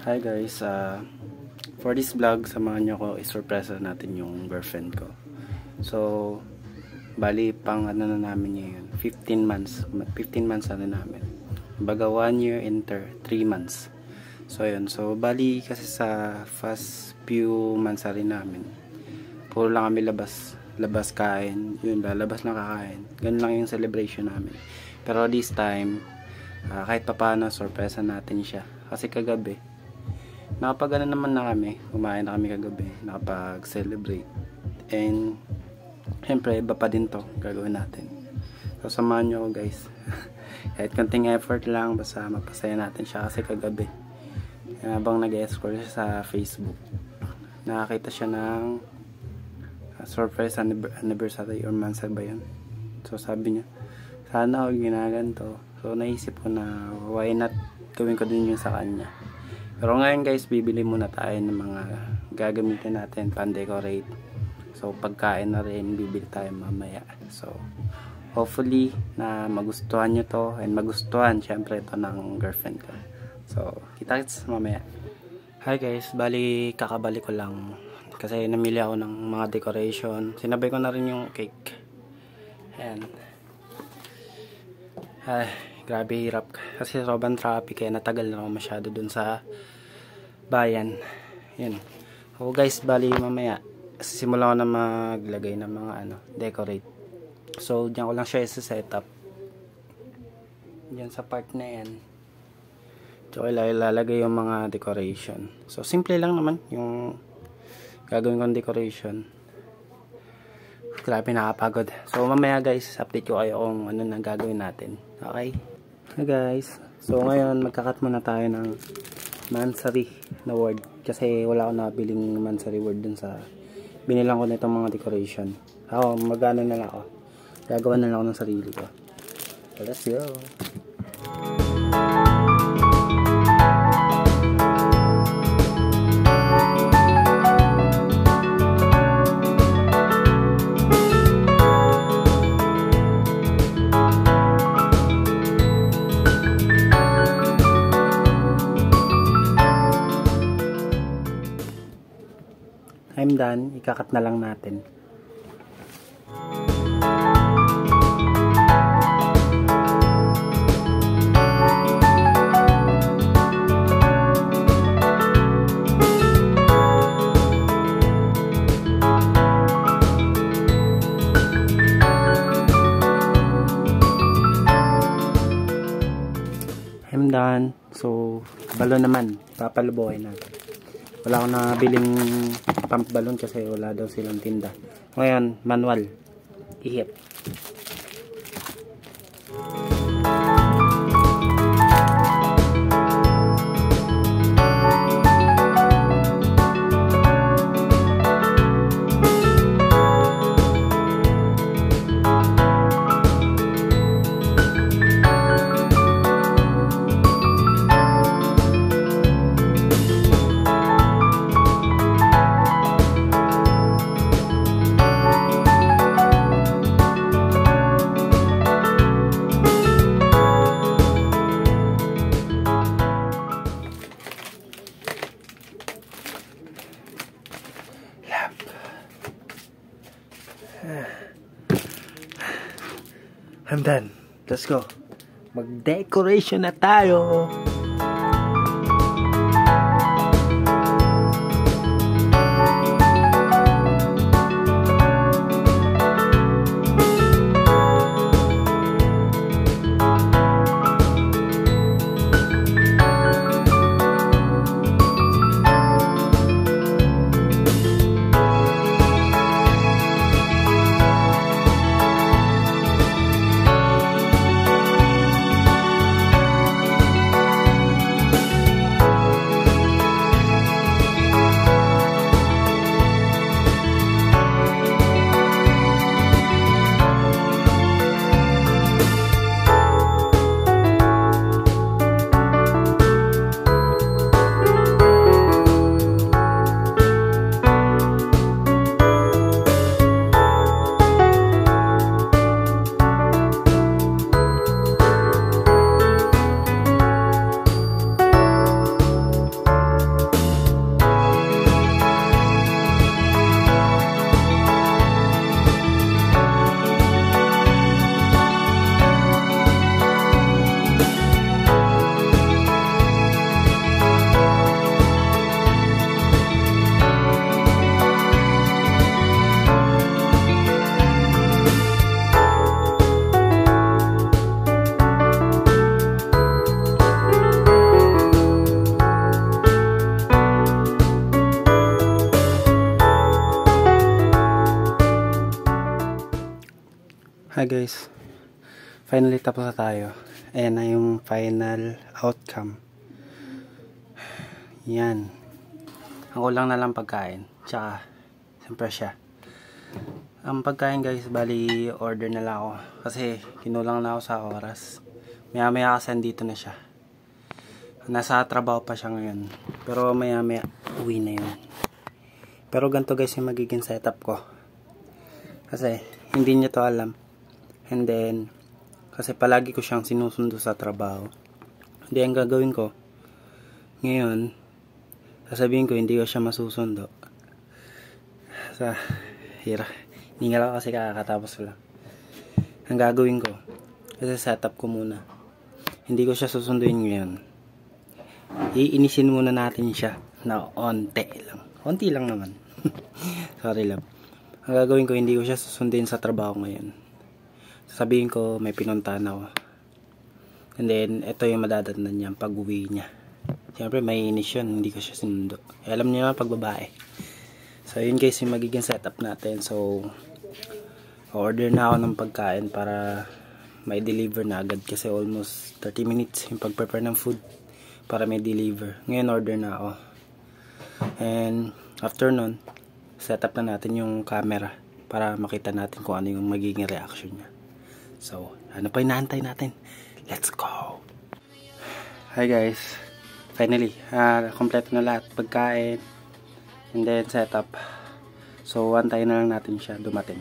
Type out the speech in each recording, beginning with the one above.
Hi guys, for this vlog, samahan nyo ko, isurpresa natin yung girlfriend ko. So, bali pang ano na namin ngayon, 15 months ano namin. Baga 1 year and 3 months. So yun, so bali kasi sa first few months rin namin, puro lang kami labas kain, yun, lalabas na kakain. Ganun lang yung celebration namin. Pero this time, kahit pa paano, surpresa natin siya. Kasi kagabi, nakapag ano naman na kami, kumain na kami kagabi, nakapag-celebrate. And syempre, iba pa din to gagawin natin. So samahan nyo ko guys. Kahit konting effort lang, basta magpasaya natin siya. Kasi kagabi, habang nag-escort siya sa Facebook, nakakita siya ng surprise anniversary or monthsary ba yun. So sabi niya, sana ako ginaganto. So naisip ko na why not gawin ko din yun sa kanya. Pero ngayon guys, bibili muna tayo ng mga gagamitin natin pan-decorate. So pagkain na rin, bibili tayo mamaya. So hopefully na magustuhan nyo to, and magustuhan syempre ito ng girlfriend ko. So kita-kits mamaya. Hi guys, bali kakabalik ko lang kasi namili ako ng mga decoration. Sinabay ko na rin yung cake. Ayan. Ay, grabe hirap kasi sobrang traffic, kaya natagal na ako masyado dun sa bayan. Yan. So guys, bali mamaya simulan ko na maglagay ng mga decorate. So diyan ko lang siya i-set up. Diyan sa part na yan. So ilalagay yung mga decoration. So simple lang naman yung gagawin kong decoration. Grabe, nakapagod. So mamaya guys, update ko kayo kung ano na gagawin natin. Okay? Hi guys. So ngayon magkakat muna tayo ng monthsary na word. Kasi wala akong nabiling monthsary word dun sa binilang ko na itong mga decoration. Ako, magano na lang ako. Gagawa na lang ako ng sarili ko. So let's go. I'm done, ikakat na lang natin. I'm done. So, balon naman, papalubuhin natin. Wala akong nabiling pump balloon kasi wala daw silang tinda. Ngayon, manual. Ihip. I'm done. Let's go. Mag-decoration na tayo. Hi guys, finally tapos na tayo. Ayan na yung final outcome. Yan. Ang kulang na lang pagkain. Tsaka, siyempre siya. Ang pagkain guys, bali order na lang ako. Kasi kinulang na ako sa oras. Maya maya kasi andito na siya. Nasa trabaho pa siya ngayon. Pero maya maya uwi na yun. Pero ganito guys yung magiging setup ko. Kasi hindi niya to alam. And then, kasi palagi ko siyang sinusundo sa trabaho. Hindi, ang gagawin ko, ngayon, sasabihin ko, hindi ko siya masusundo. Hindi nga lang kasi kakatapos ko lang. Ang gagawin ko, kasi setup ko muna. Hindi ko siya susunduin ngayon. Iinisin muna natin siya na onte lang. Onti lang naman. Sorry lang. Ang gagawin ko, hindi ko siya susundin sa trabaho ngayon. Sabihin ko may pinuntahan ako. And then ito yung madadatnan niya pag uwi niya. Siyempre may inis yun, hindi ko siya sinundo. Alam niyo naman pag babae. So yun guys yung magiging setup natin. So order na ako ng pagkain para may deliver na agad. Kasi almost 30 minutes yung pag-prepare ng food para may deliver. Ngayon order na ako. And after nun, setup na natin yung camera para makita natin kung ano yung magiging reaction niya. So, ano pa inaantay natin? Let's go! Hi guys! Finally, kompleto na lahat. Pagkain, and then setup. So, antayin na lang natin siya dumating.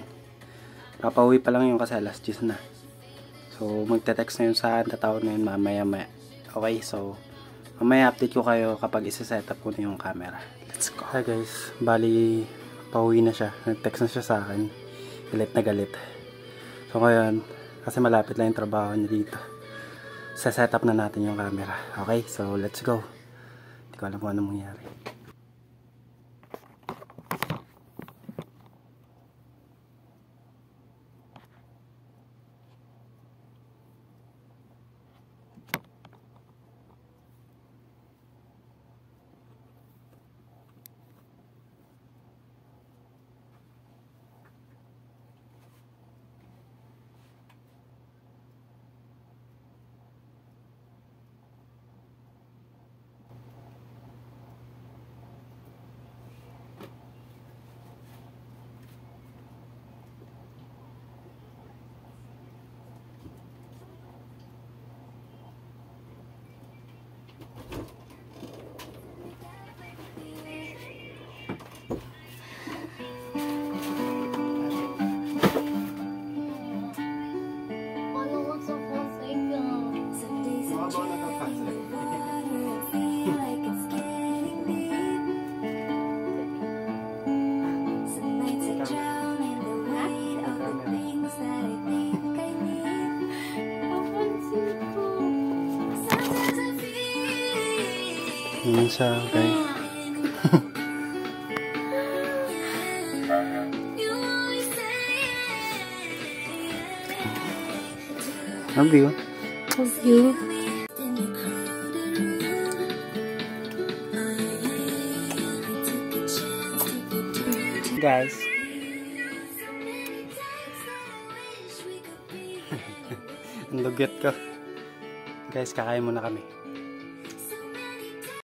Papauwi pa lang yung kasi alas 10 na. So, magte-text na yun saan, tatawag na yun mamaya-maya. Okay, so, mamaya update ko kayo kapag isa-setup ko na yung camera. Let's go! Hi guys, bali, pauwi na siya. Nag-text na siya sa akin. Galit na galit. So, ngayon, kasi malapit lang yung trabaho niya dito. Set up na natin yung camera. Okay, so let's go. Hindi ko alam kung anong mangyari. Yan siya, okay. Love you. Love you. Guys. Ang dugyot ko. Guys, kakain muna kami.